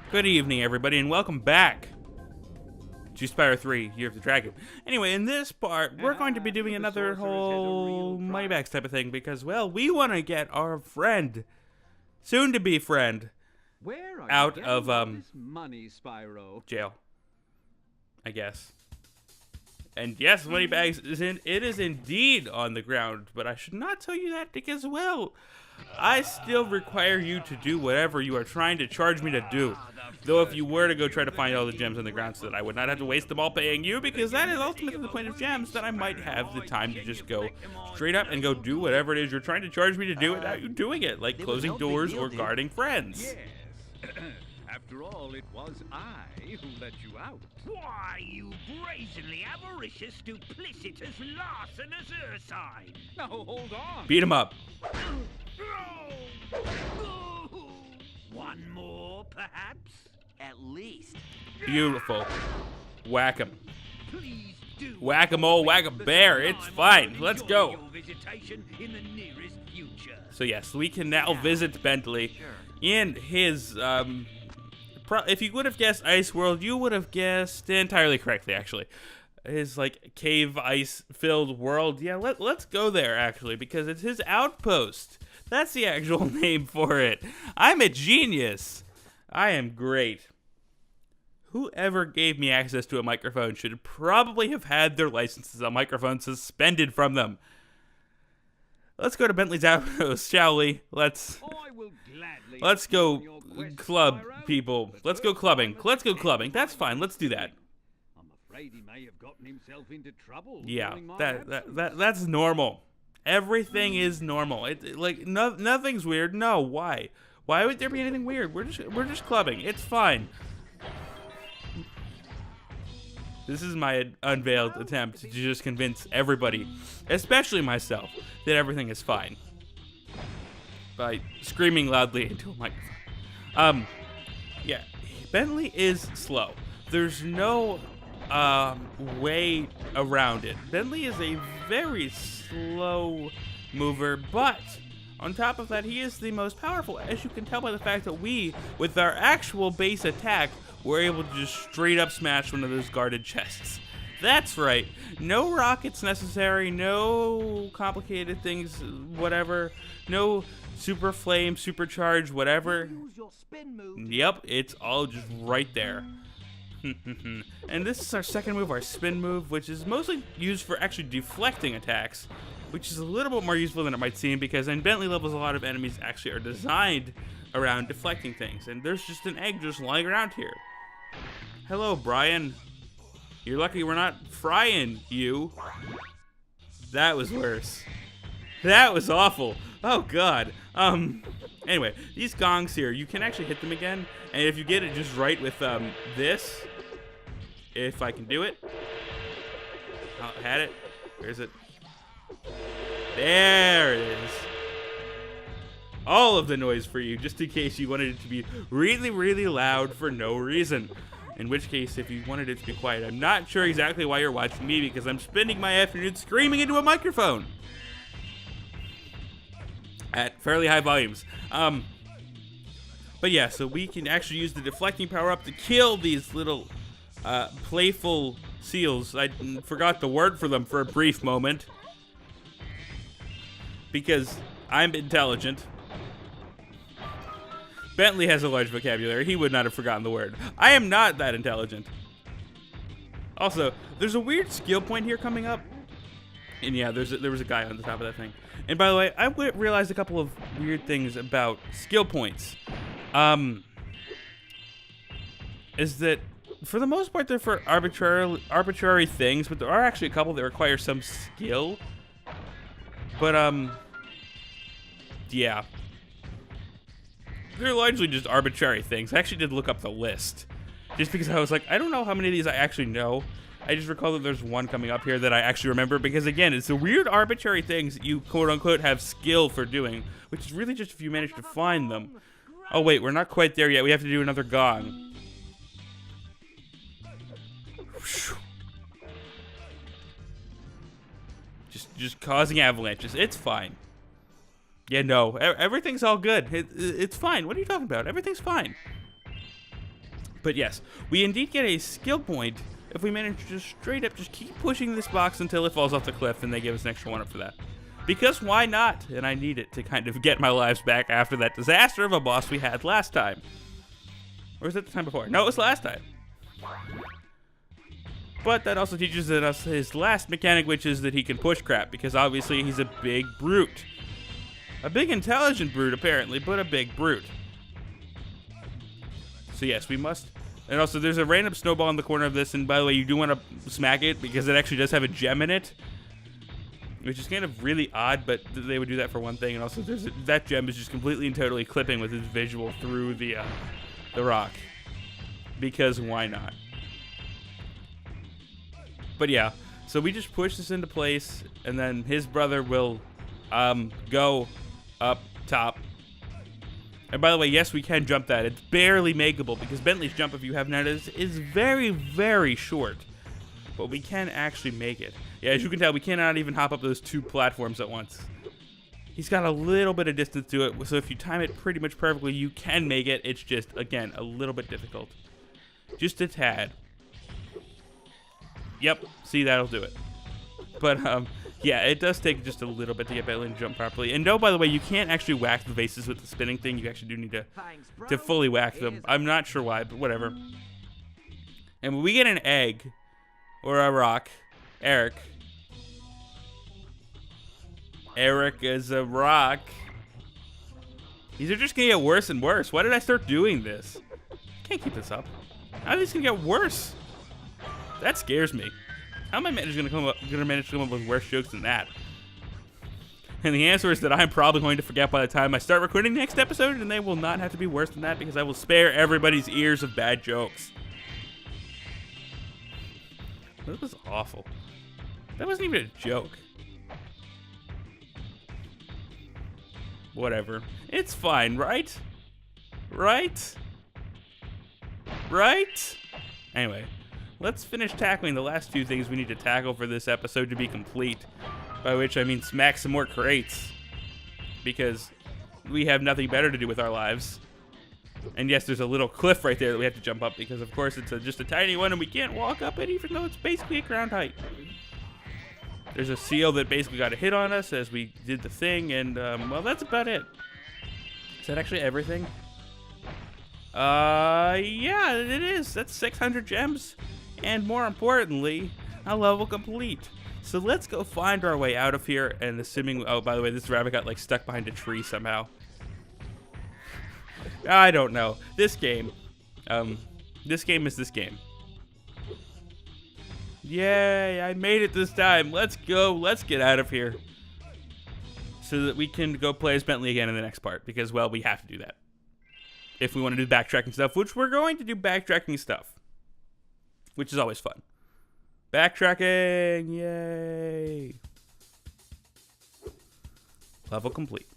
Good evening, everybody, and welcome back to Spyro 3, Year of the Dragon. Anyway, in this part, we're going to be doing another whole moneybags type of thing because, well, we want to get our friend, soon-to-be friend, out of, this money, Spyro? jail, I guess. And yes, moneybags is indeed on the ground, but I should not tell you that because, well, I still require you to do whatever you are trying to charge me to do. Though if you were to go try to find all the gems on the ground so that I would not have to waste them all paying you, because that is ultimately the point of gems, then I might have the time to just go straight up and go do whatever it is you're trying to charge me to do without you doing it, like closing doors or guarding friends. Yes. After all, it was I who let you out. Why, you brazenly avaricious, duplicitous, larcenous ursine! Now, hold on. Beat him up. One more, perhaps? At least. Beautiful. Whack him. Please do. Whack-a-mole, whack-a-bear. It's fine. Let's go. Your visitation in the nearest future. So yes, we can now visit Bentley in his, if you would have guessed Ice World, you would have guessed entirely correctly, actually. His, like, cave ice-filled world. Yeah, let's go there, actually, because it's his outpost. That's the actual name for it. I'm a genius. I am great. Whoever gave me access to a microphone should probably have had their licenses on microphones suspended from them. Let's go to Bentley's outpost, shall we? Let's go club, people. Let's go clubbing. Let's go clubbing. That's fine. Let's do that. I'm afraid he may have gotten himself into trouble. Yeah, during my absence. that's normal. Everything is normal. Nothing's weird. No, why? Why would there be anything weird? We're just clubbing. It's fine. This is my unveiled attempt to just convince everybody, especially myself, that everything is fine. By screaming loudly into a microphone. Yeah, Bentley is slow. There's no way around it. Bentley is a very slow mover, but on top of that, he is the most powerful, as you can tell by the fact that we, with our actual base attack, were able to just straight up smash one of those guarded chests. That's right. No rockets necessary, no complicated things, whatever. No super flame, supercharge, whatever. Use your spin move. Yep, it's all just right there. And this is our second move, our spin move, which is mostly used for actually deflecting attacks, which is a little bit more useful than it might seem, because in Bentley levels, a lot of enemies actually are designed around deflecting things, and there's just an egg just lying around here. Hello, Brian. You're lucky we're not frying you. That was worse. That was awful. Oh, God. Anyway, these gongs here, you can actually hit them again, and if you get it just right with, this, if I can do it. Oh, had it. Where is it? There it is. All of the noise for you, just in case you wanted it to be really, really loud for no reason. In which case, if you wanted it to be quiet, I'm not sure exactly why you're watching me, because I'm spending my afternoon screaming into a microphone at fairly high volumes. But yeah, so we can actually use the deflecting power up to kill these little playful seals. I forgot the word for them for a brief moment, because I'm intelligent. Bentley has a large vocabulary. He would not have forgotten the word. I am not that intelligent. Also, there's a weird skill point here coming up. And yeah, there was a guy on the top of that thing. And by the way, I realized a couple of weird things about skill points. Is that, for the most part, they're for arbitrary things, but there are actually a couple that require some skill. But, yeah. They're largely just arbitrary things. I actually did look up the list, just because I was like, I don't know how many of these I actually know. I just recall that there's one coming up here that I actually remember, because again, it's the weird arbitrary things that you quote-unquote have skill for doing, which is really just if you manage to find them. Oh wait, we're not quite there yet. We have to do another gong. Just causing avalanches. It's fine. Yeah, no, everything's all good. It's fine. What are you talking about? Everything's fine. But yes, we indeed get a skill point if we manage to just straight up just keep pushing this box until it falls off the cliff, and they give us an extra 1-up for that. Because why not? And I need it to kind of get my lives back after that disaster of a boss we had last time. Or was it the time before? No, it was last time. But that also teaches us his last mechanic, which is that he can push crap, because obviously he's a big brute. A big intelligent brute, apparently, but a big brute. So yes, we must. And also, there's a random snowball in the corner of this, and by the way, you do want to smack it, because it actually does have a gem in it. Which is kind of really odd, but they would do that for one thing. And also, that gem is just completely and totally clipping with his visual through the rock. Because why not? But yeah, so we just push this into place, and then his brother will go up top. And by the way, yes, we can jump that. It's barely makeable, because Bentley's jump, if you have noticed, is very, very short. But we can actually make it. Yeah, as you can tell, we cannot even hop up those 2 platforms at once. He's got a little bit of distance to it, so if you time it pretty much perfectly, you can make it. It's just, again, a little bit difficult. Just a tad. Yep, see, that'll do it. But, yeah, it does take just a little bit to get Bentley to jump properly. And no, by the way, you can't actually whack the vases with the spinning thing. You actually do need to fully whack them. I'm not sure why, but whatever. And when we get an egg, or a rock, Eric is a rock. These are just gonna get worse and worse. Why did I start doing this? Can't keep this up. How are these gonna get worse? That scares me. How am I managing gonna manage to come up with worse jokes than that? And the answer is that I'm probably going to forget by the time I start recording the next episode, and they will not have to be worse than that, because I will spare everybody's ears of bad jokes. That was awful. That wasn't even a joke. Whatever. It's fine, right? Right? Right? Anyway, let's finish tackling the last few things we need to tackle for this episode to be complete. By which I mean smack some more crates. Because we have nothing better to do with our lives. And yes, there's a little cliff right there that we have to jump up, because of course it's just a tiny one and we can't walk up it, even though it's basically at ground height. There's a seal that basically got a hit on us as we did the thing, and well, that's about it. Is that actually everything? Yeah, it is. That's 600 gems, and more importantly, a level complete. So let's go find our way out of here, and assuming, oh, by the way, this rabbit got like stuck behind a tree somehow. I don't know. This game is this game. Yay, I made it this time. Let's go. Let's get out of here. So that we can go play as Bentley again in the next part. Because, well, we have to do that. If we want to do backtracking stuff, which we're going to do backtracking stuff. Which is always fun. Backtracking. Yay. Level complete.